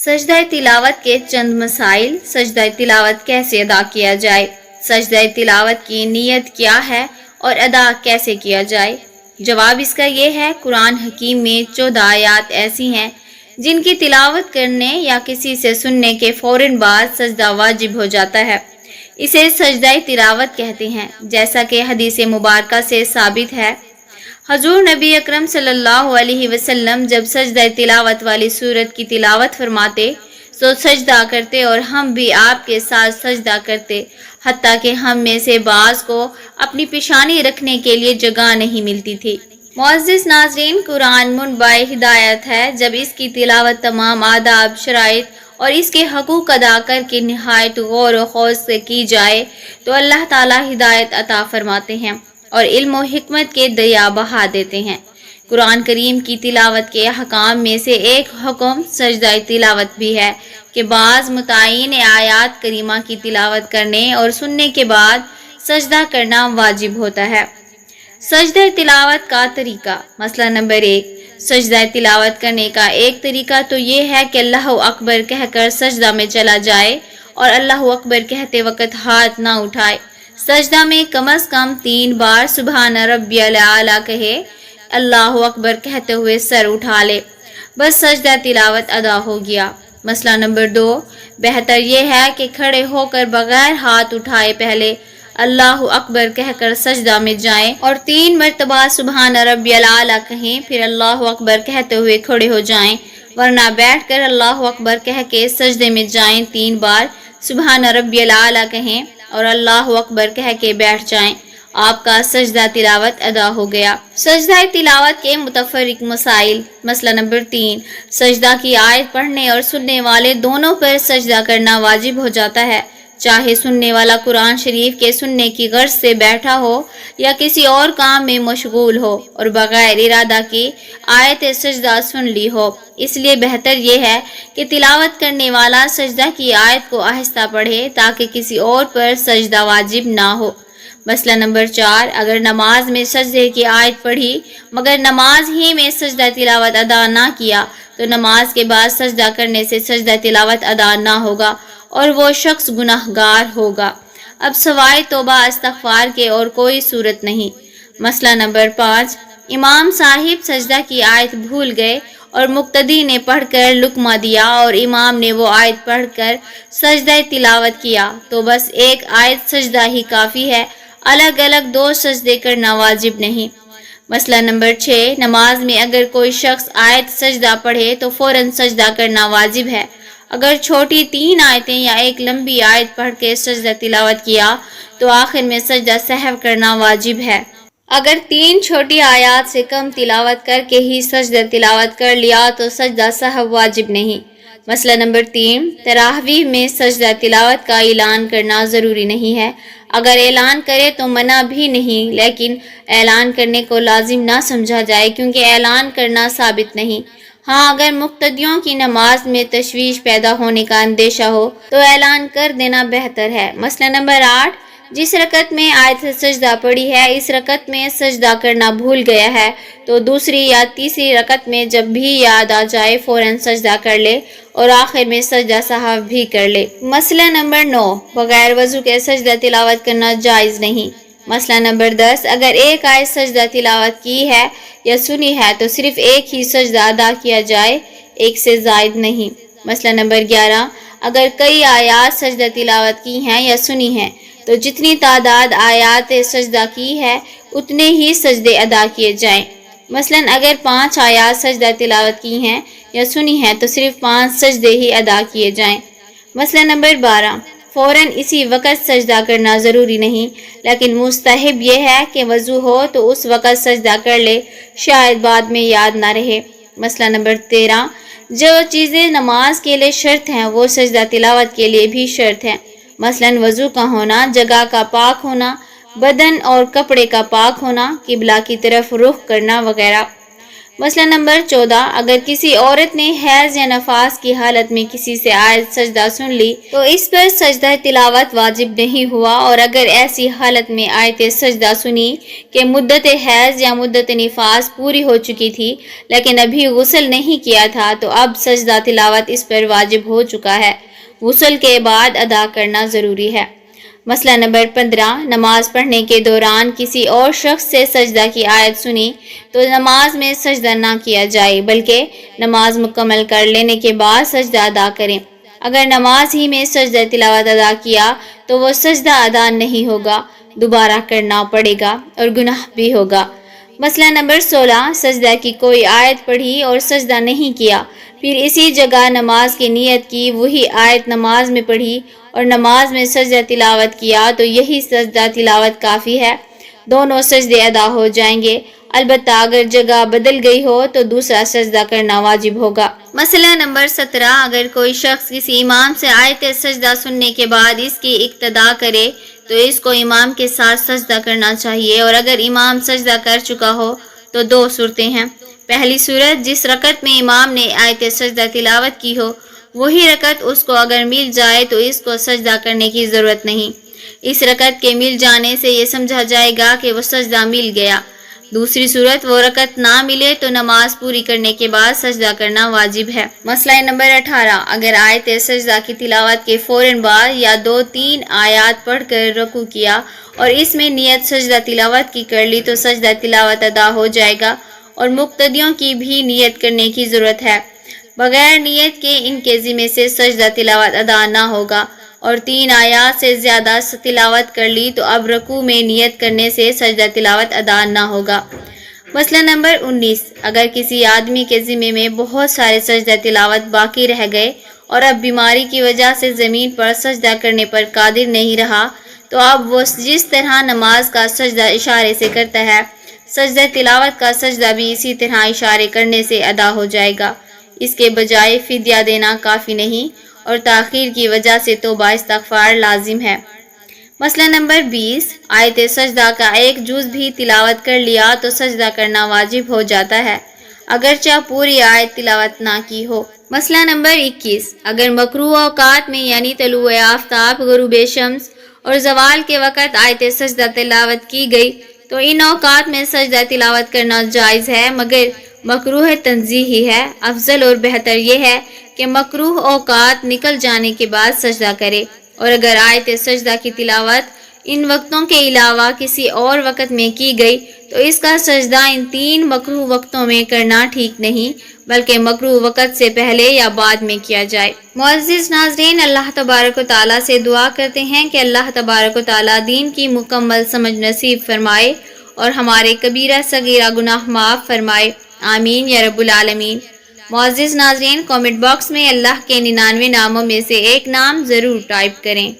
سجدہ تلاوت کے چند مسائل۔ سجدہ تلاوت کیسے ادا کیا جائے؟ سجدہ تلاوت کی نیت کیا ہے اور ادا کیسے کیا جائے؟ جواب اس کا یہ ہے، قرآن حکیم میں 14 آیات ایسی ہیں جن کی تلاوت کرنے یا کسی سے سننے کے فوراً بعد سجدہ واجب ہو جاتا ہے۔ اسے سجدہ تلاوت کہتے ہیں، جیسا کہ حدیث مبارکہ سے ثابت ہے۔ حضور نبی اکرم صلی اللہ علیہ وسلم جب سجدہ تلاوت والی سورت کی تلاوت فرماتے تو سجدہ کرتے اور ہم بھی آپ کے ساتھ سجدہ کرتے، حتیٰ کہ ہم میں سے بعض کو اپنی پیشانی رکھنے کے لیے جگہ نہیں ملتی تھی۔ معزز ناظرین، قرآن منبع ہدایت ہے۔ جب اس کی تلاوت تمام آداب، شرائط اور اس کے حقوق ادا کر کے نہایت غور و خوض سے کی جائے تو اللہ تعالیٰ ہدایت عطا فرماتے ہیں اور علم و حکمت کے دریا بہا دیتے ہیں۔ قرآن کریم کی تلاوت کے احکام میں سے ایک حکم سجدہ تلاوت بھی ہے کہ بعض متعین آیات کریمہ کی تلاوت کرنے اور سننے کے بعد سجدہ کرنا واجب ہوتا ہے۔ سجدہ تلاوت کا طریقہ۔ مسئلہ نمبر 1، سجدہ تلاوت کرنے کا ایک طریقہ تو یہ ہے کہ اللہ اکبر کہہ کر سجدہ میں چلا جائے اور اللہ اکبر کہتے وقت ہاتھ نہ اٹھائے۔ سجدہ میں کم از کم 3 بار سبحان ربی الاعلیٰ کہے، اللہ اکبر کہتے ہوئے سر اٹھا لے، بس سجدہ تلاوت ادا ہو گیا۔ مسئلہ نمبر 2، بہتر یہ ہے کہ کھڑے ہو کر بغیر ہاتھ اٹھائے پہلے اللہ اکبر کہہ کر سجدہ میں جائیں اور 3 مرتبہ سبحان ربی الاعلیٰ کہیں، پھر اللہ اکبر کہتے ہوئے کھڑے ہو جائیں، ورنہ بیٹھ کر اللہ اکبر کہہ کے سجدے میں جائیں، 3 بار سبحان ربی الاعلیٰ کہیں اور اللہ اکبر کہہ کے بیٹھ جائیں، آپ کا سجدہ تلاوت ادا ہو گیا۔ سجدہ تلاوت کے متفرق مسائل۔ مسئلہ نمبر 3، سجدہ کی آیت پڑھنے اور سننے والے دونوں پر سجدہ کرنا واجب ہو جاتا ہے، چاہے سننے والا قرآن شریف کے سننے کی غرض سے بیٹھا ہو یا کسی اور کام میں مشغول ہو اور بغیر ارادہ کی آیت سجدہ سن لی ہو۔ اس لیے بہتر یہ ہے کہ تلاوت کرنے والا سجدہ کی آیت کو آہستہ پڑھے تاکہ کسی اور پر سجدہ واجب نہ ہو۔ مسئلہ نمبر 4، اگر نماز میں سجدے کی آیت پڑھی مگر نماز ہی میں سجدہ تلاوت ادا نہ کیا تو نماز کے بعد سجدہ کرنے سے سجدہ تلاوت ادا نہ ہوگا اور وہ شخص گناہگار ہوگا۔ اب سوائے توبہ استغفار کے اور کوئی صورت نہیں۔ مسئلہ نمبر 5، امام صاحب سجدہ کی آیت بھول گئے اور مقتدی نے پڑھ کر لقمہ دیا اور امام نے وہ آیت پڑھ کر سجدہ تلاوت کیا تو بس ایک آیت سجدہ ہی کافی ہے، الگ الگ 2 سجدے کرنا واجب نہیں۔ مسئلہ نمبر 6، نماز میں اگر کوئی شخص آیت سجدہ پڑھے تو فوراً سجدہ کرنا واجب ہے۔ اگر چھوٹی 3 آیتیں یا ایک لمبی آیت پڑھ کے سجدہ تلاوت کیا تو آخر میں سجدہ سہو کرنا واجب ہے۔ اگر 3 چھوٹی آیات سے کم تلاوت کر کے ہی سجدہ تلاوت کر لیا تو سجدہ سہو واجب نہیں۔ مسئلہ نمبر 3، تراویح میں سجدہ تلاوت کا اعلان کرنا ضروری نہیں ہے۔ اگر اعلان کرے تو منع بھی نہیں، لیکن اعلان کرنے کو لازم نہ سمجھا جائے کیونکہ اعلان کرنا ثابت نہیں۔ ہاں، اگر مقتدیوں کی نماز میں تشویش پیدا ہونے کا اندیشہ ہو تو اعلان کر دینا بہتر ہے۔ مسئلہ نمبر 8، جس رکعت میں آیت سجدہ پڑھی ہے اس رکعت میں سجدہ کرنا بھول گیا ہے تو دوسری یا تیسری رکعت میں جب بھی یاد آ جائے فوراً سجدہ کر لے اور آخر میں سجدہ سہو بھی کر لے۔ مسئلہ نمبر 9، بغیر وضو کے سجدہ تلاوت کرنا جائز نہیں۔ مسئلہ نمبر 10، اگر ایک آیت سجدہ تلاوت کی ہے یا سنی ہے تو صرف ایک ہی سجدہ ادا کیا جائے، ایک سے زائد نہیں۔ مسئلہ نمبر 11، اگر کئی آیات سجدہ تلاوت کی ہیں یا سنی ہیں تو جتنی تعداد آیات سجدہ کی ہے اتنے ہی سجدے ادا کیے جائیں۔ مثلاً اگر 5 آیات سجدہ تلاوت کی ہیں یا سنی ہیں تو صرف 5 سجدے ہی ادا کیے جائیں۔ مسئلہ نمبر 12، فوراً اسی وقت سجدہ کرنا ضروری نہیں، لیکن مستحب یہ ہے کہ وضو ہو تو اس وقت سجدہ کر لے، شاید بعد میں یاد نہ رہے۔ مسئلہ نمبر 13، جو چیزیں نماز کے لیے شرط ہیں وہ سجدہ تلاوت کے لیے بھی شرط ہیں، مثلاً وضو کا ہونا، جگہ کا پاک ہونا، بدن اور کپڑے کا پاک ہونا، قبلہ کی طرف رخ کرنا وغیرہ۔ مسئلہ نمبر 14، اگر کسی عورت نے حیض یا نفاس کی حالت میں کسی سے آیت سجدہ سن لی تو اس پر سجدہ تلاوت واجب نہیں ہوا، اور اگر ایسی حالت میں آیت سجدہ سنی کہ مدت حیض یا مدت نفاس پوری ہو چکی تھی لیکن ابھی غسل نہیں کیا تھا تو اب سجدہ تلاوت اس پر واجب ہو چکا ہے، غسل کے بعد ادا کرنا ضروری ہے۔ مسئلہ نمبر 15، نماز پڑھنے کے دوران کسی اور شخص سے سجدہ کی آیت سنی تو نماز میں سجدہ نہ کیا جائے بلکہ نماز مکمل کر لینے کے بعد سجدہ ادا کریں۔ اگر نماز ہی میں سجدہ تلاوت ادا کیا تو وہ سجدہ ادا نہیں ہوگا، دوبارہ کرنا پڑے گا اور گناہ بھی ہوگا۔ مسئلہ نمبر 16، سجدہ کی کوئی آیت پڑھی اور سجدہ نہیں کیا، پھر اسی جگہ نماز کی نیت کی، وہی آیت نماز میں پڑھی اور نماز میں سجدہ تلاوت کیا تو یہی سجدہ تلاوت کافی ہے، دونوں سجدے ادا ہو جائیں گے، البتہ اگر جگہ بدل گئی ہو تو دوسرا سجدہ کرنا واجب ہوگا۔ مسئلہ نمبر 17، اگر کوئی شخص کسی امام سے آیت سجدہ سننے کے بعد اس کی اقتداء کرے تو اس کو امام کے ساتھ سجدہ کرنا چاہیے، اور اگر امام سجدہ کر چکا ہو تو دو صورتیں ہیں۔ پہلی صورت، جس رکعت میں امام نے آیت سجدہ تلاوت کی ہو وہی رکعت اس کو اگر مل جائے تو اس کو سجدہ کرنے کی ضرورت نہیں، اس رکعت کے مل جانے سے یہ سمجھا جائے گا کہ وہ سجدہ مل گیا۔ دوسری صورت، وہ رکعت نہ ملے تو نماز پوری کرنے کے بعد سجدہ کرنا واجب ہے۔ مسئلہ نمبر 18، اگر آیت سجدہ کی تلاوت کے فوراً بعد یا 2-3 آیات پڑھ کر رکوع کیا اور اس میں نیت سجدہ تلاوت کی کر لی تو سجدہ تلاوت ادا ہو جائے گا، اور مقتدیوں کی بھی نیت کرنے کی ضرورت ہے، بغیر نیت کے ان کے ذمہ سے سجدہ تلاوت ادا نہ ہوگا، اور 3 آیات سے زیادہ تلاوت کر لی تو اب رکوع میں نیت کرنے سے سجدہ تلاوت ادا نہ ہوگا۔ مسئلہ نمبر 19، اگر کسی آدمی کے ذمہ میں بہت سارے سجدہ تلاوت باقی رہ گئے اور اب بیماری کی وجہ سے زمین پر سجدہ کرنے پر قادر نہیں رہا تو اب وہ جس طرح نماز کا سجدہ اشارے سے کرتا ہے، سجدہ تلاوت کا سجدہ بھی اسی طرح اشارے کرنے سے ادا ہو جائے گا، اس کے بجائے فدیہ دینا کافی نہیں، اور تاخیر کی وجہ سے توبہ استغفار لازم ہے۔ مسئلہ نمبر 20، آیت سجدہ کا ایک جز بھی تلاوت کر لیا تو سجدہ کرنا واجب ہو جاتا ہے، اگرچہ پوری آیت تلاوت نہ کی ہو۔ مسئلہ نمبر 21، اگر مکروہ اوقات میں یعنی طلوع آفتاب، غروب شمس اور زوال کے وقت آیت سجدہ تلاوت کی گئی تو ان اوقات میں سجدہ تلاوت کرنا جائز ہے، مگر مکروہ تنزیہی ہے۔ افضل اور بہتر یہ ہے کہ مکروہ اوقات نکل جانے کے بعد سجدہ کرے، اور اگر آیت سجدہ کی تلاوت ان وقتوں کے علاوہ کسی اور وقت میں کی گئی تو اس کا سجدہ ان 3 مکروہ وقتوں میں کرنا ٹھیک نہیں، بلکہ مکروہ وقت سے پہلے یا بعد میں کیا جائے۔ معزز ناظرین، اللہ تبارک و تعالیٰ سے دعا کرتے ہیں کہ اللہ تبارک و تعالیٰ دین کی مکمل سمجھ نصیب فرمائے اور ہمارے کبیرہ صغیرہ گناہ معاف فرمائے، آمین یا رب العالمین۔ معزز ناظرین، کامنٹ باکس میں اللہ کے 99 ناموں میں سے ایک نام ضرور ٹائپ کریں۔